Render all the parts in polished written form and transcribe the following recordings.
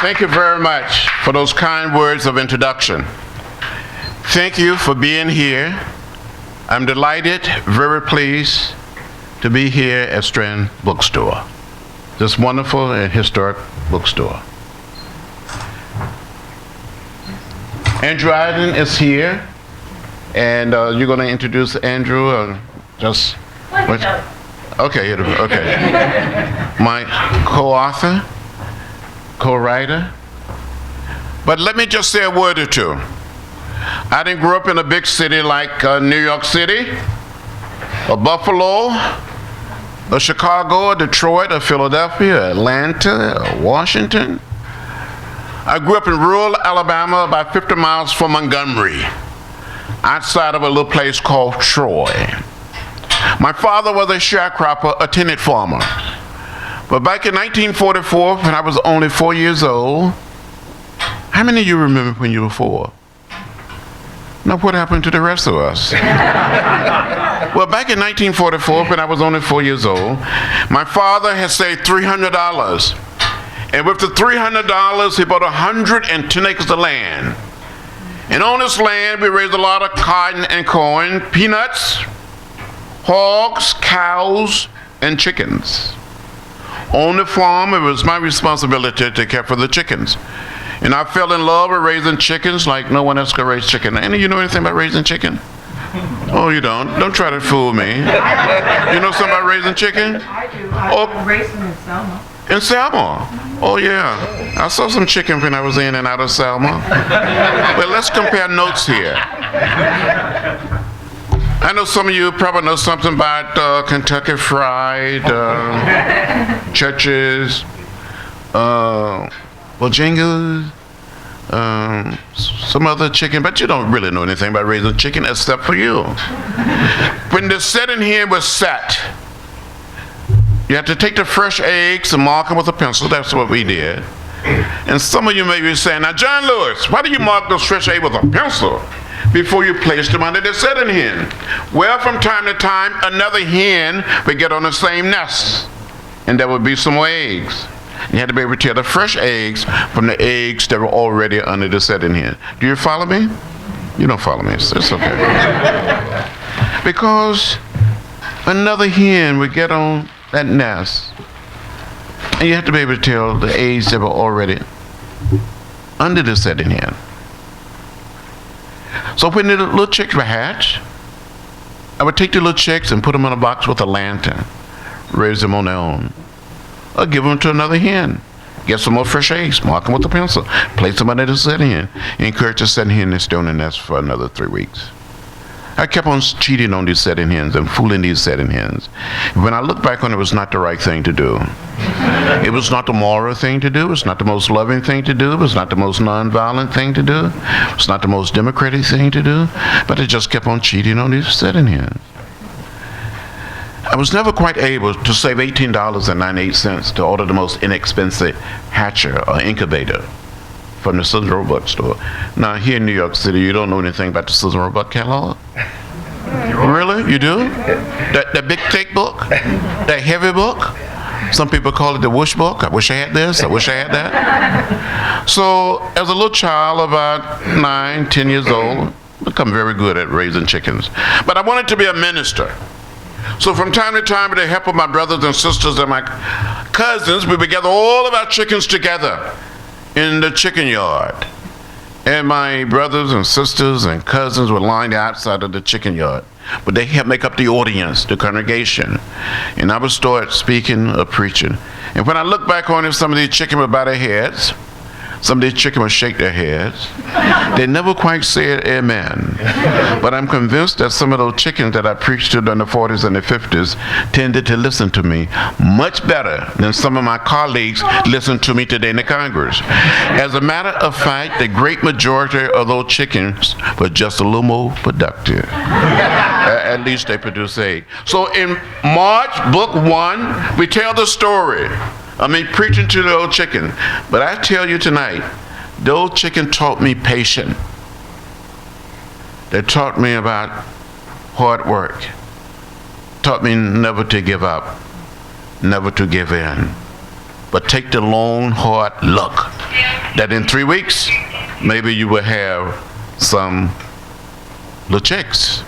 Thank you very much for those kind words of introduction. Thank you for being here. I'm delighted, very pleased to be here at Strand Bookstore, this wonderful and historic bookstore. Andrew Aydin is here, and you're going to introduce Andrew, or just... Okay, okay. My co-author, co-writer. But let me just say a word or two. I didn't grow up in a big city like New York City, or Buffalo, or Chicago, or Detroit, or Philadelphia, or Atlanta, or Washington. I grew up in rural Alabama, about 50 miles from Montgomery, outside of a little place called Troy. My father was a sharecropper, a tenant farmer. But back in 1944, when I was only 4 years old, how many of you remember when you were 4? Now, what happened to the rest of us? Well, back in 1944, when I was only 4 years old, my father had saved $300. And with the $300, he bought 110 acres of land. And on this land, we raised a lot of cotton and corn, peanuts, hogs, cows, and chickens. On the farm, it was my responsibility to take care for the chickens. And I fell in love with raising chickens like no one else could raise chicken. Any of you know anything about raising chicken? Oh, you don't? Don't try to fool me. You know something about raising chicken? I do. I raised them in Selma. In Selma? Oh, yeah. I saw some chicken when I was in and out of Selma. But let's compare notes here. I know some of you probably know something about Kentucky Fried, Church's, Bojangles, some other chicken, but you don't really know anything about raising chicken except for you. When the setting here was set, you have to take the fresh eggs and mark them with a pencil. That's what we did. And some of you may be saying, now, John Lewis, why do you mark those fresh eggs with a pencil before you place them under the setting hen? Well, from time to time, another hen would get on the same nest, and there would be some more eggs. You had to be able to tell the fresh eggs from the eggs that were already under the setting hen. Do you follow me? You don't follow me. It's okay. Because another hen would get on that nest, and you have to be able to tell the eggs that were already under the setting hen. So when the little chicks were hatched, I would take the little chicks and put them in a box with a lantern, raise them on their own, or give them to another hen. Get some more fresh eggs, mark them with a pencil, place them under the setting hen, encourage the setting hen to stay on the nest for another 3 weeks. I kept on cheating on these setting hens and fooling these setting hens. When I look back on it, it was not the right thing to do. It was not the moral thing to do. It was not the most loving thing to do. It was not the most nonviolent thing to do. It was not the most democratic thing to do. But I just kept on cheating on these setting hens. I was never quite able to save $18.98 to order the most inexpensive hatcher or incubator from the Cicero bookstore. Now, here in New York City, you don't know anything about the Cicero book catalog? Really? You do? That big thick book? That heavy book? Some people call it the whoosh book. I wish I had this. I wish I had that. So, as a little child, about 9, 10 years old, I become very good at raising chickens. But I wanted to be a minister. So from time to time, with the help of my brothers and sisters and my cousins, we would gather all of our chickens together in the chicken yard. And my brothers and sisters and cousins were lined outside of the chicken yard. But they helped make up the audience, the congregation. And I would start speaking or preaching. And when I look back on it, some of these chickens would bow their heads. Some of these chickens would shake their heads. They never quite said amen. But I'm convinced that some of those chickens that I preached to during the 40s and the 50s tended to listen to me much better than some of my colleagues listen to me today in the Congress. As a matter of fact, the great majority of those chickens were just a little more productive. At least they produce eggs. So in March, book 1, we tell the story. Preaching to the old chicken. But I tell you tonight, the old chicken taught me patience. They taught me about hard work. Taught me never to give up, never to give in, but take the long, hard look that in 3 weeks, maybe you will have some little chicks.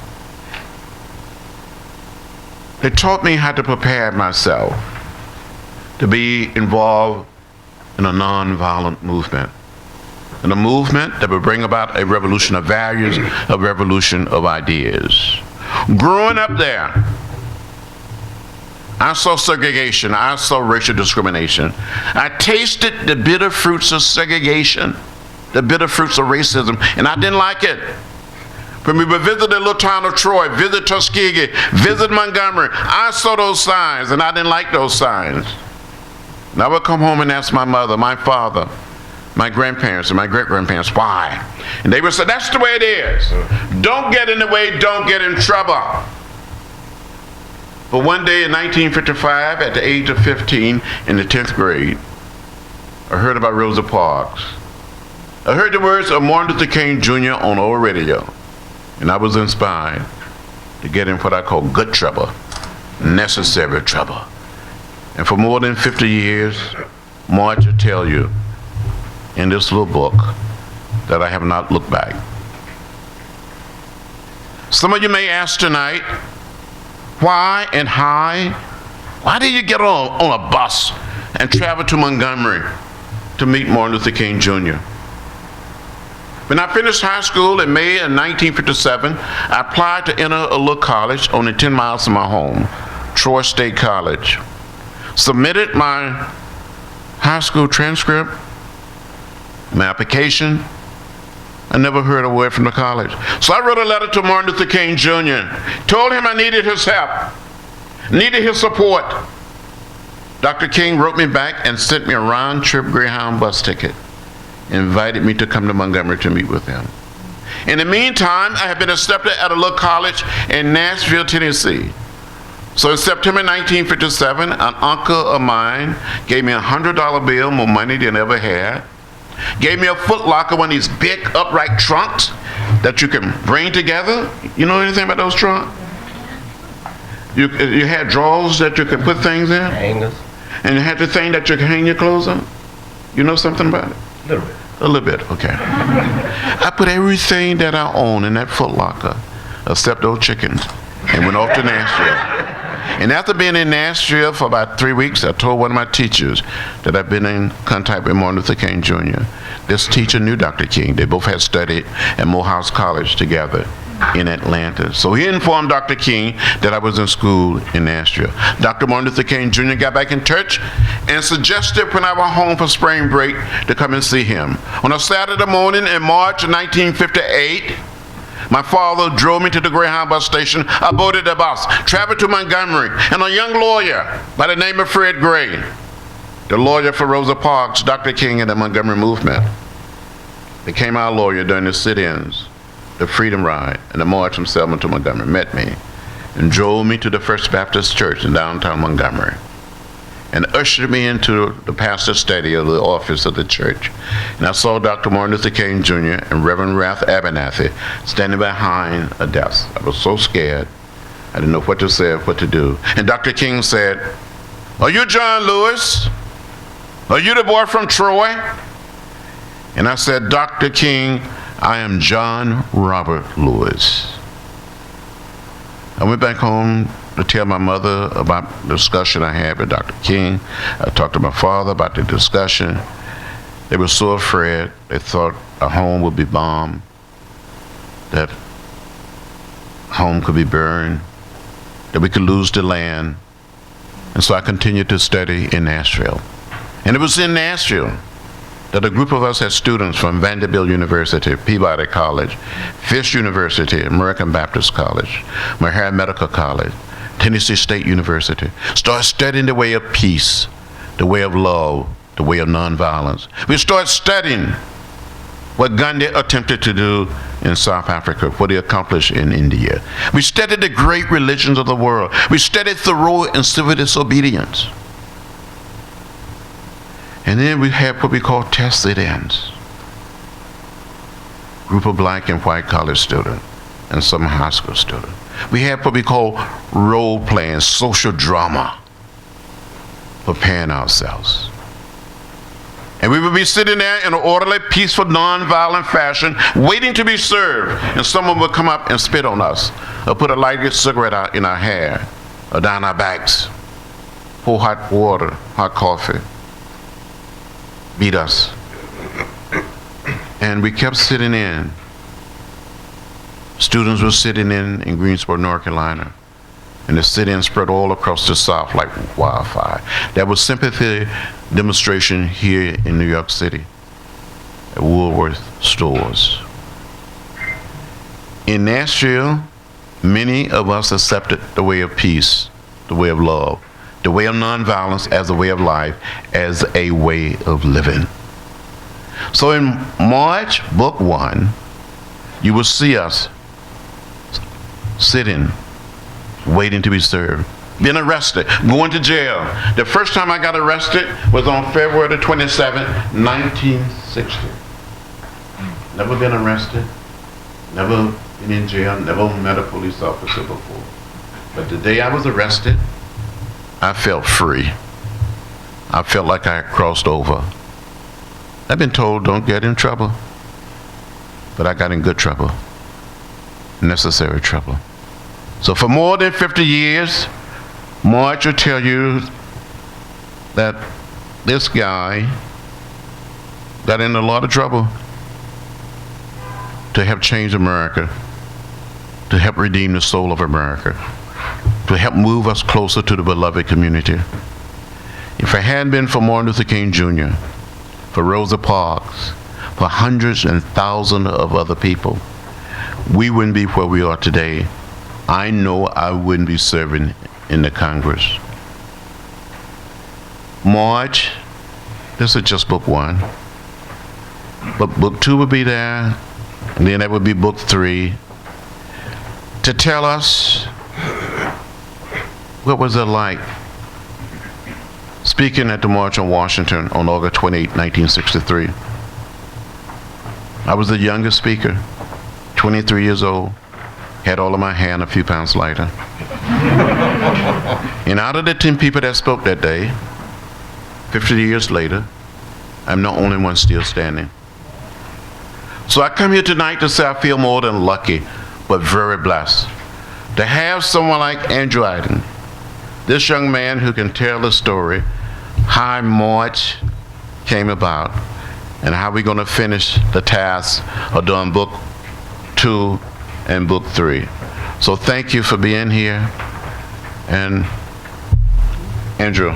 They taught me how to prepare myself to be involved in a nonviolent movement, in a movement that would bring about a revolution of values, a revolution of ideas. Growing up there, I saw segregation, I saw racial discrimination. I tasted the bitter fruits of segregation, the bitter fruits of racism, and I didn't like it. When we would visit the little town of Troy, visit Tuskegee, visit Montgomery, I saw those signs, and I didn't like those signs. And I would come home and ask my mother, my father, my grandparents, and my great-grandparents, why? And they would say, that's the way it is. Don't get in the way, don't get in trouble. But one day in 1955, at the age of 15, in the 10th grade, I heard about Rosa Parks. I heard the words of Martin Luther King Jr. on old radio, and I was inspired to get in what I call good trouble, necessary trouble. And for more than 50 years, March will tell you in this little book that I have not looked back. Some of you may ask tonight, why and how? Why did you get on a bus and travel to Montgomery to meet Martin Luther King Jr.? When I finished high school in May of 1957, I applied to enter a little college only 10 miles from my home, Troy State College. Submitted my high school transcript, my application. I never heard a word from the college. So I wrote a letter to Martin Luther King Jr., told him I needed his help, needed his support. Dr. King wrote me back and sent me a round-trip Greyhound bus ticket, invited me to come to Montgomery to meet with him. In the meantime, I had been accepted at a little college in Nashville, Tennessee. So in September 1957, an uncle of mine gave me a $100 bill, more money than I ever had. Gave me a Foot Locker, one of these big upright trunks that you can bring together. You know anything about those trunks? You had drawers that you could put things in? Hangers. And you had the thing that you could hang your clothes on? You know something about it? A little bit. A little bit, okay. I put everything that I own in that Foot Locker, except those chickens, and went off to Nashville. And after being in Nashville for about 3 weeks, I told one of my teachers that I'd been in contact with Martin Luther King Jr. This teacher knew Dr. King. They both had studied at Morehouse College together in Atlanta. So he informed Dr. King that I was in school in Nashville. Dr. Martin Luther King Jr. got back in touch and suggested when I went home for spring break to come and see him. On a Saturday morning in March of 1958, my father drove me to the Greyhound bus station. I boarded the bus, traveled to Montgomery, and a young lawyer by the name of Fred Gray, the lawyer for Rosa Parks, Dr. King, and the Montgomery movement, became our lawyer during the sit-ins, the Freedom Ride, and the march from Selma to Montgomery, met me, and drove me to the First Baptist Church in downtown Montgomery, and ushered me into the pastor's study of the office of the church. And I saw Dr. Martin Luther King Jr. and Reverend Ralph Abernathy standing behind a desk. I was so scared. I didn't know what to say or what to do. And Dr. King said, "Are you John Lewis? Are you the boy from Troy?" And I said, "Dr. King, I am John Robert Lewis." I went back home to tell my mother about the discussion I had with Dr. King. I talked to my father about the discussion. They were so afraid. They thought our home would be bombed, that home could be burned, that we could lose the land. And so I continued to study in Nashville. And it was in Nashville that a group of us had students from Vanderbilt University, Peabody College, Fisk University, American Baptist College, Meharry Medical College, Tennessee State University, started studying the way of peace, the way of love, the way of nonviolence. We started studying what Gandhi attempted to do in South Africa, what he accomplished in India. We studied the great religions of the world. We studied Thoreau and civil disobedience. And then we had what we call test sit-ins. Group of black and white college students and some high school students. We had what we call role-playing, social drama, preparing ourselves. And we would be sitting there in an orderly, peaceful, non-violent fashion, waiting to be served. And someone would come up and spit on us, or put a lighted cigarette out in our hair, or down our backs, pour hot water, hot coffee, beat us. And we kept sitting in. Students were sitting in Greensboro, North Carolina. And the sit-in spread all across the South like wildfire. There was sympathy demonstration here in New York City at Woolworth stores. In Nashville, many of us accepted the way of peace, the way of love, the way of nonviolence as a way of life, as a way of living. So in March, Book 1, you will see us sitting, waiting to be served, being arrested, going to jail. The first time I got arrested was on February the 27th, 1960. Never been arrested, never been in jail, never met a police officer before. But the day I was arrested, I felt free. I felt like I had crossed over. I've been told don't get in trouble, but I got in good trouble, necessary trouble. So for more than 50 years, March will tell you that this guy got in a lot of trouble to help change America, to help redeem the soul of America, to help move us closer to the beloved community. If it hadn't been for Martin Luther King Jr., for Rosa Parks, for hundreds and thousands of other people, we wouldn't be where we are today. I know I wouldn't be serving in the Congress. March, this is just Book 1. But Book 2 would be there, and then there would be Book 3, to tell us what was it like speaking at the March on Washington on August 28, 1963. I was the youngest speaker, 23 years old, had all of my hair and a few pounds lighter. And out of the 10 people that spoke that day, 50 years later, I'm the only one still standing. So I come here tonight to say I feel more than lucky, but very blessed to have someone like Andrew Aydin, this young man who can tell the story, how March came about, and how we're going to finish the task of doing Book 2 and Book 3. So thank you for being here. And Andrew.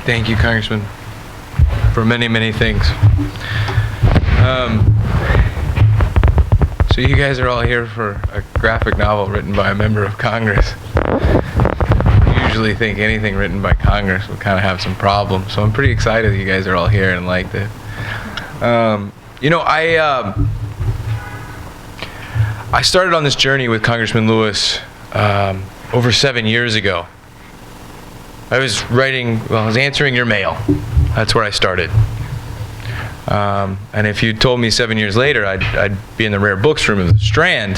Thank you, Congressman, for many, many things. So you guys are all here for a graphic novel written by a member of Congress. I usually think anything written by Congress would kind of have some problems, so I'm pretty excited that you guys are all here and liked it. You know, I started on this journey with Congressman Lewis over 7 years ago. I was answering your mail. That's where I started. And if you told me 7 years later I'd be in the rare books room of the Strand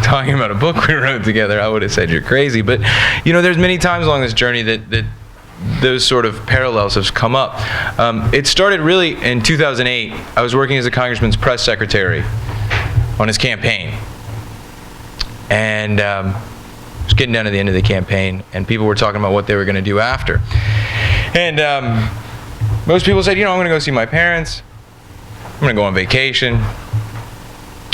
talking about a book we wrote together, I would have said you're crazy. But you know, there's many times along this journey that those sort of parallels have come up. It started really in 2008. I was working as a congressman's press secretary on his campaign. And it was getting down to the end of the campaign, and people were talking about what they were going to do after. And most people said, you know, I'm going to go see my parents. I'm going to go on vacation.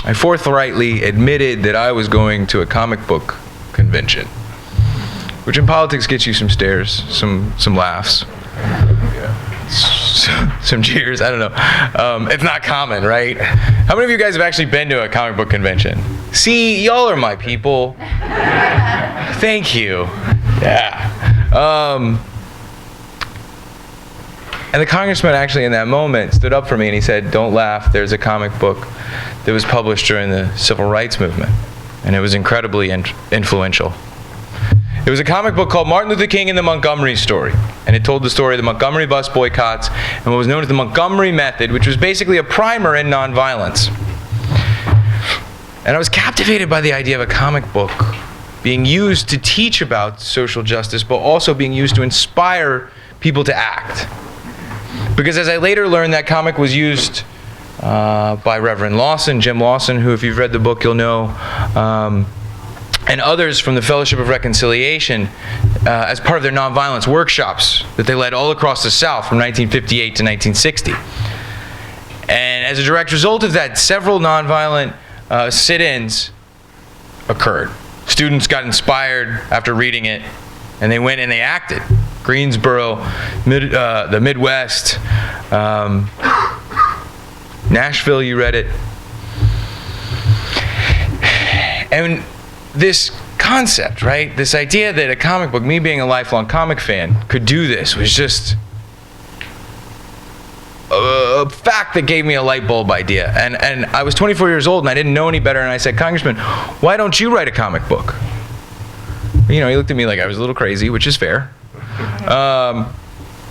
I forthrightly admitted that I was going to a comic book convention, which in politics gets you some stares, some laughs, some cheers. I don't know. It's not common, right? How many of you guys have actually been to a comic book convention? See, y'all are my people. Thank you. Yeah. And the congressman actually in that moment stood up for me and he said, don't laugh, there's a comic book that was published during the civil rights movement. And it was incredibly influential. It was a comic book called Martin Luther King and the Montgomery Story. And it told the story of the Montgomery bus boycotts and what was known as the Montgomery Method, which was basically a primer in nonviolence. And I was captivated by the idea of a comic book being used to teach about social justice, but also being used to inspire people to act. Because as I later learned, that comic was used by Reverend Lawson, Jim Lawson, who, if you've read the book, you'll know, and others from the Fellowship of Reconciliation as part of their nonviolence workshops that they led all across the South from 1958 to 1960. And as a direct result of that, several nonviolent sit-ins occurred. Students got inspired after reading it, and they went and they acted. Greensboro, the Midwest, Nashville, you read it. And this concept, right? This idea that a comic book, me being a lifelong comic fan, could do this was just a fact that gave me a light bulb idea. And I was 24 years old and I didn't know any better, and I said, Congressman, why don't you write a comic book? You know, he looked at me like I was a little crazy, which is fair.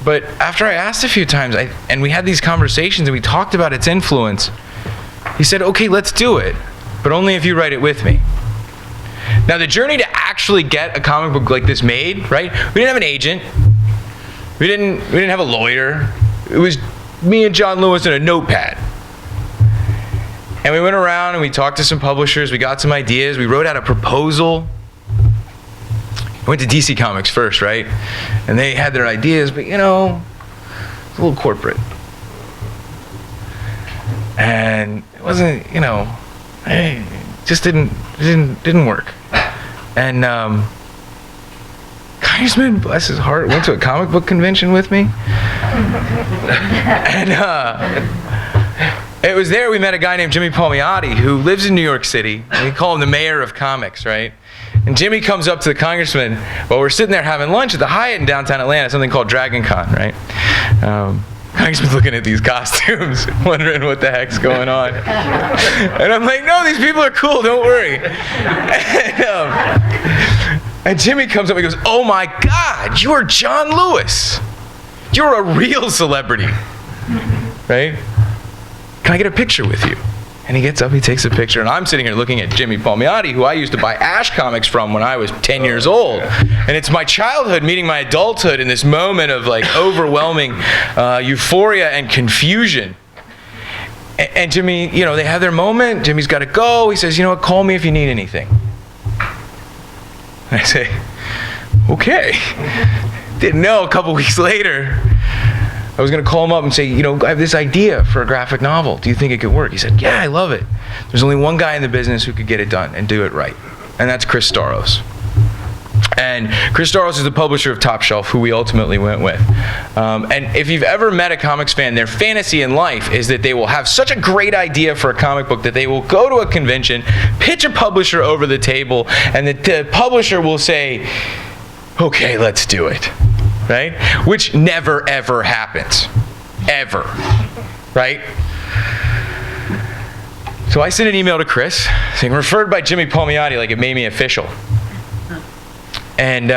But after I asked a few times, and we had these conversations and we talked about its influence, he said, okay, let's do it, but only if you write it with me. Now, the journey to actually get a comic book like this made, right? We didn't have an agent. We didn't have a lawyer. It was me and John Lewis and a notepad. And we went around and we talked to some publishers. We got some ideas. We wrote out a proposal. I went to DC Comics first, right? And they had their ideas, but you know, it's a little corporate. And it wasn't, you know, it just didn't work. And Congressman, bless his heart, went to a comic book convention with me. And it was there we met a guy named Jimmy Palmiotti who lives in New York City. We call him the mayor of comics, right? And Jimmy comes up to the congressman while we're sitting there having lunch at the Hyatt in downtown Atlanta, something called Dragon Con, right? Congressman's looking at these costumes, wondering what the heck's going on. And I'm like, no, these people are cool, don't worry. And Jimmy comes up and he goes, oh my God, you're John Lewis. You're a real celebrity, right? Can I get a picture with you? And he gets up, he takes a picture, and I'm sitting here looking at Jimmy Palmiotti, who I used to buy Ash comics from when I was 10 years old. And it's my childhood meeting my adulthood in this moment of like overwhelming euphoria and confusion. And Jimmy, you know, they have their moment. Jimmy's got to go. He says, you know what, call me if you need anything. And I say, okay. Didn't know a couple weeks later, I was going to call him up and say, you know, I have this idea for a graphic novel. Do you think it could work? He said, yeah, I love it. There's only one guy in the business who could get it done and do it right. And that's Chris Staros. And Chris Staros is the publisher of Top Shelf, who we ultimately went with. And if you've ever met a comics fan, their fantasy in life is that they will have such a great idea for a comic book that they will go to a convention, pitch a publisher over the table, and the publisher will say, okay, let's do it. Right? Which never, ever happens. Ever. Right? So I sent an email to Chris saying, referred by Jimmy Palmiotti, like it made me official. And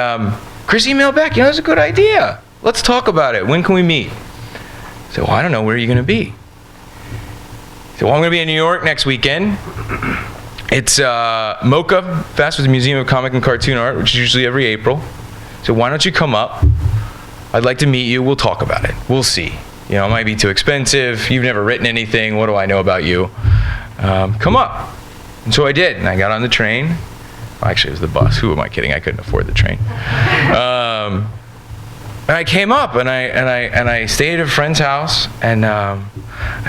Chris emailed back, you know, that's a good idea. Let's talk about it. When can we meet? I said, well, I don't know. Where are you going to be? He said, well, I'm going to be in New York next weekend. It's MoCA Fest with the Museum of Comic and Cartoon Art, which is usually every April. So why don't you come up? I'd like to meet you. We'll talk about it. We'll see. You know, it might be too expensive. You've never written anything. What do I know about you? Come up. And so I did. And I got on the train. Well, actually, it was the bus. Who am I kidding? I couldn't afford the train. And I came up and I stayed at a friend's house, and I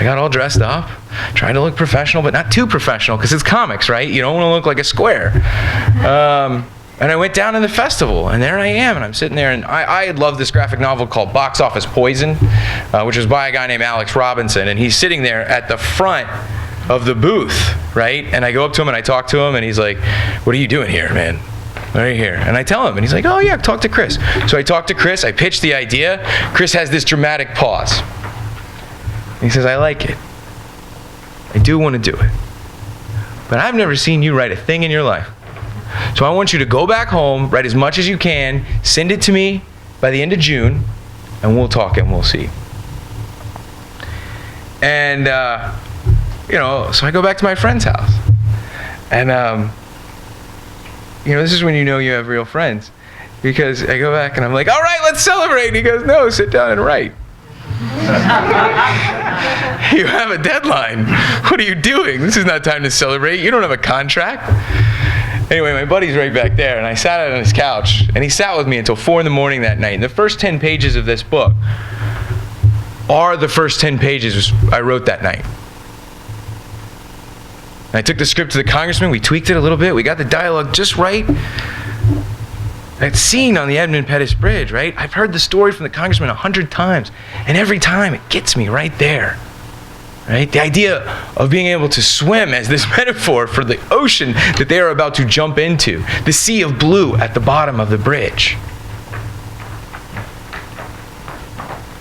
got all dressed up, trying to look professional, but not too professional because it's comics, right? You don't want to look like a square. And I went down to the festival, and there I am, and I'm sitting there, and I had loved this graphic novel called Box Office Poison, which was by a guy named Alex Robinson, and he's sitting there at the front of the booth, right? And I go up to him, and I talk to him, and he's like, what are you doing here, man? Why are you here? And I tell him, and he's like, oh yeah, talk to Chris. So I talk to Chris, I pitch the idea. Chris has this dramatic pause. And he says, I like it. I do want to do it. But I've never seen you write a thing in your life. So I want you to go back home, write as much as you can, send it to me by the end of June, and we'll talk and we'll see. And, you know, so I go back to my friend's house. And, this is when you know you have real friends. Because I go back and I'm like, all right, let's celebrate. And he goes, no, sit down and write. You have a deadline. What are you doing? This is not time to celebrate. You don't have a contract. Anyway, my buddy's right back there, and I sat out on his couch, and he sat with me until 4 in the morning that night. And the first 10 pages of this book are the first 10 pages I wrote that night. And I took the script to the congressman. We tweaked it a little bit. We got the dialogue just right. That scene on the Edmund Pettus Bridge, right? I've heard the story from the congressman 100 times, and every time it gets me right there, right? The idea of being able to swim as this metaphor for the ocean that they are about to jump into, the sea of blue at the bottom of the bridge.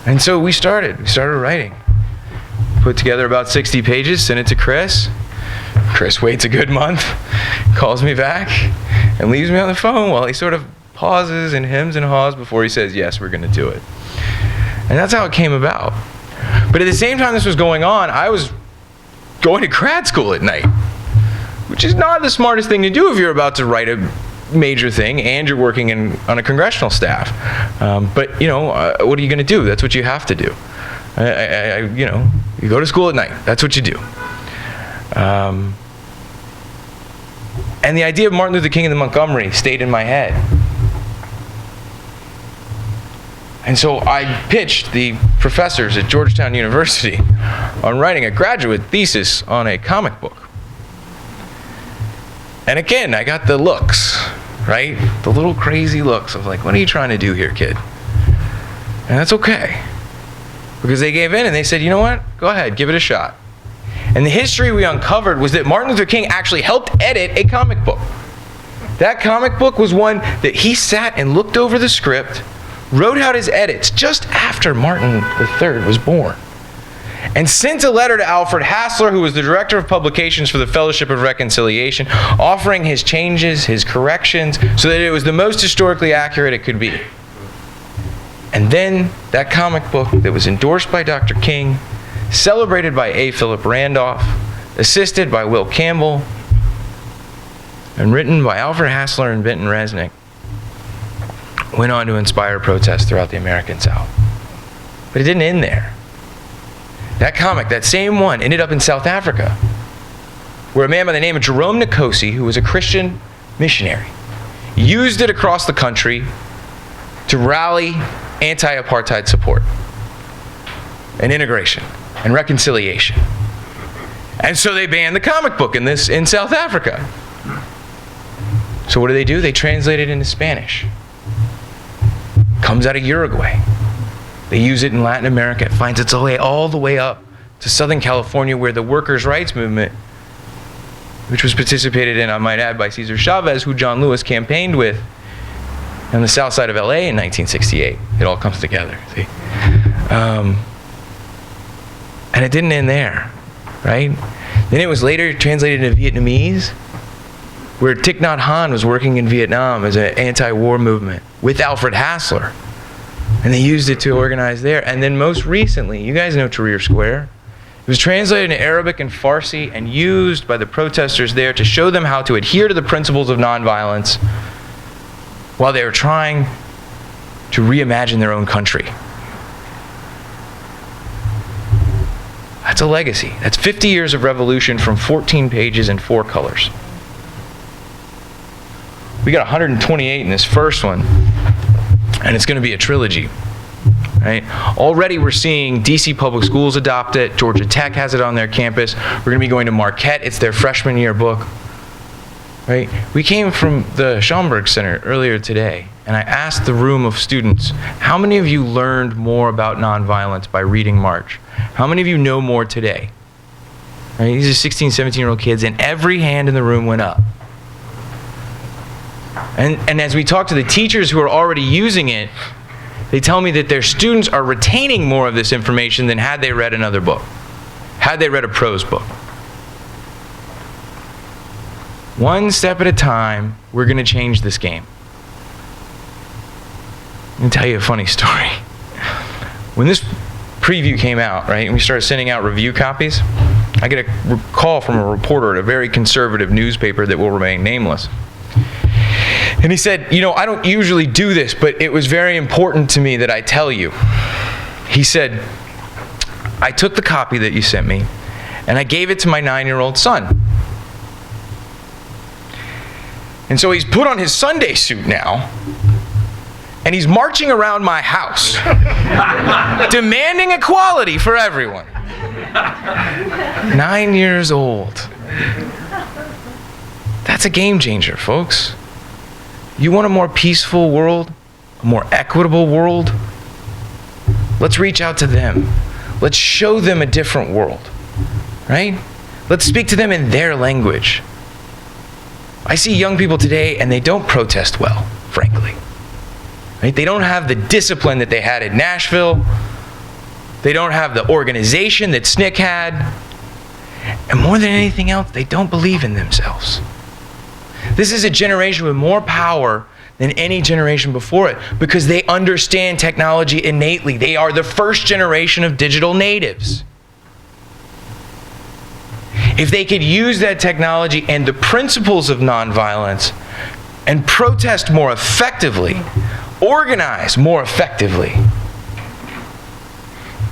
And so we started writing. Put together about 60 pages, sent it to Chris. Chris waits a good month, calls me back, and leaves me on the phone while he sort of pauses and hems and haws before he says, yes, we're going to do it. And that's how it came about. But at the same time this was going on, I was going to grad school at night, which is not the smartest thing to do if you're about to write a major thing and you're working on a congressional staff. But what are you going to do? That's what you have to do. You go to school at night. That's what you do. And the idea of Martin Luther King and the Montgomery stayed in my head. And so I pitched the professors at Georgetown University on writing a graduate thesis on a comic book. And again, I got the looks, right? The little crazy looks of like, what are you trying to do here, kid? And that's okay. Because they gave in and they said, you know what? Go ahead, give it a shot. And the history we uncovered was that Martin Luther King actually helped edit a comic book. That comic book was one that he sat and looked over the script, wrote out his edits just after Martin III was born, and sent a letter to Alfred Hassler, who was the director of publications for the Fellowship of Reconciliation, offering his changes, his corrections, so that it was the most historically accurate it could be. And then that comic book that was endorsed by Dr. King, celebrated by A. Philip Randolph, assisted by Will Campbell, and written by Alfred Hassler and Benton Resnick, went on to inspire protests throughout the American South. But it didn't end there. That comic, that same one, ended up in South Africa, where a man by the name of Jerome Nkosi, who was a Christian missionary, used it across the country to rally anti-apartheid support and integration and reconciliation. And so they banned the comic book in South Africa. So what do? They translate it into Spanish. Comes out of Uruguay. They use it in Latin America. It finds its way all the way up to Southern California, where the workers' rights movement, which was participated in, I might add, by Cesar Chavez, who John Lewis campaigned with, on the south side of LA in 1968. It all comes together, see? And it didn't end there, right? Then it was later translated into Vietnamese, where Thich Nhat Hanh was working in Vietnam as an anti-war movement with Alfred Hassler. And they used it to organize there. And then most recently, you guys know Tahrir Square. It was translated into Arabic and Farsi and used by the protesters there to show them how to adhere to the principles of nonviolence while they were trying to reimagine their own country. That's a legacy. That's 50 years of revolution from 14 pages and 4 colors. We got 128 in this first one, and it's going to be a trilogy. Right? Already we're seeing DC Public Schools adopt it. Georgia Tech has it on their campus. We're going to be going to Marquette. It's their freshman year book. Right? We came from the Schomburg Center earlier today, and I asked the room of students, how many of you learned more about nonviolence by reading March? How many of you know more today? Right? These are 16, 17-year-old kids, and every hand in the room went up. And as we talk to the teachers who are already using it, they tell me that their students are retaining more of this information than had they read another book, had they read a prose book. One step at a time, we're going to change this game. Let me tell you a funny story. When this preview came out, right, and we started sending out review copies, I get a call from a reporter at a very conservative newspaper that will remain nameless. And he said, I don't usually do this, but it was very important to me that I tell you. He said, I took the copy that you sent me, and I gave it to my 9-year-old son. And so he's put on his Sunday suit now, and he's marching around my house, demanding equality for everyone. 9 years old. That's a game changer, folks. You want a more peaceful world, a more equitable world? Let's reach out to them. Let's show them a different world, right? Let's speak to them in their language. I see young people today, and they don't protest well, frankly. Right? They don't have the discipline that they had in Nashville. They don't have the organization that SNCC had. And more than anything else, they don't believe in themselves. This is a generation with more power than any generation before it because they understand technology innately. They are the first generation of digital natives. If they could use that technology and the principles of nonviolence and protest more effectively, organize more effectively,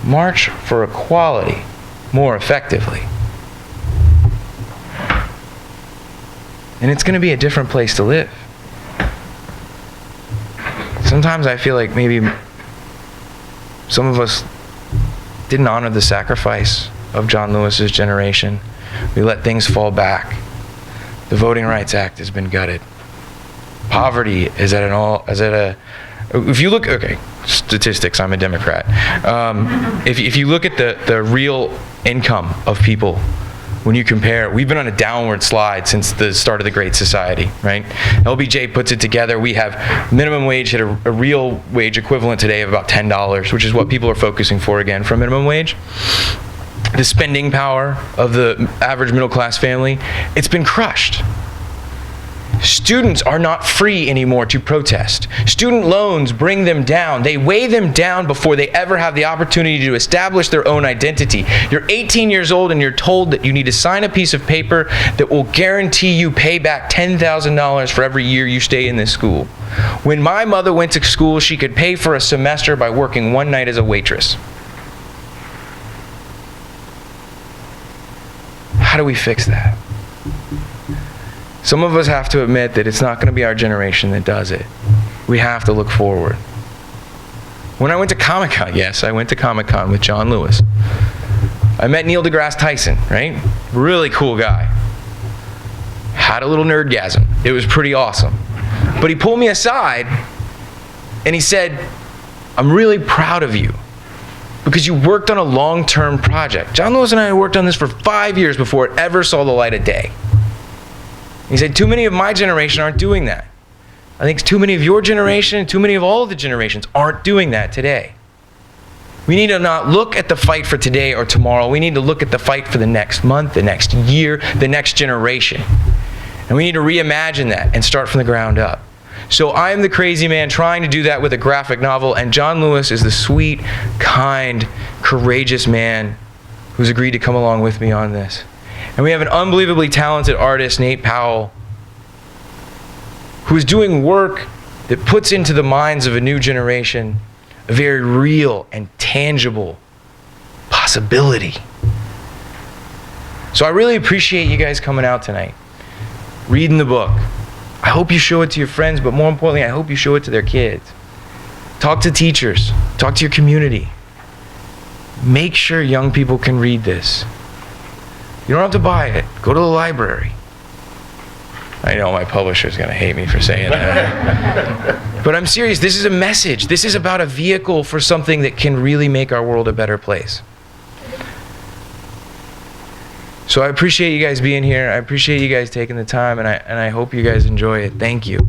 march for equality more effectively, and it's going to be a different place to live. Sometimes I feel like maybe some of us didn't honor the sacrifice of John Lewis's generation. We let things fall back. The Voting Rights Act has been gutted. Poverty is if you look, okay, statistics, I'm a Democrat. If you look at the real income of people, when you compare, we've been on a downward slide since the start of the Great Society, right? LBJ puts it together. We have minimum wage at a real wage equivalent today of about $10, which is what people are focusing for again for minimum wage. The spending power of the average middle class family, it's been crushed. Students are not free anymore to protest. Student loans bring them down. They weigh them down before they ever have the opportunity to establish their own identity. You're 18 years old and you're told that you need to sign a piece of paper that will guarantee you pay back $10,000 for every year you stay in this school. When my mother went to school, she could pay for a semester by working one night as a waitress. How do we fix that? Some of us have to admit that it's not going to be our generation that does it. We have to look forward. When I went to Comic-Con, yes, I went to Comic-Con with John Lewis. I met Neil deGrasse Tyson, right? Really cool guy. Had a little nerdgasm. It was pretty awesome. But he pulled me aside and he said, I'm really proud of you because you worked on a long-term project. John Lewis and I worked on this for 5 years before it ever saw the light of day. He said, too many of my generation aren't doing that. I think too many of your generation, too many of all of the generations aren't doing that today. We need to not look at the fight for today or tomorrow. We need to look at the fight for the next month, the next year, the next generation. And we need to reimagine that and start from the ground up. So I'm the crazy man trying to do that with a graphic novel, and John Lewis is the sweet, kind, courageous man who's agreed to come along with me on this. And we have an unbelievably talented artist, Nate Powell, who is doing work that puts into the minds of a new generation a very real and tangible possibility. So I really appreciate you guys coming out tonight, reading the book. I hope you show it to your friends, but more importantly, I hope you show it to their kids. Talk to teachers. Talk to your community. Make sure young people can read this. You don't have to buy it. Go to the library. I know my publisher's going to hate me for saying that. But I'm serious. This is a message. This is about a vehicle for something that can really make our world a better place. So I appreciate you guys being here. I appreciate you guys taking the time, and I hope you guys enjoy it. Thank you.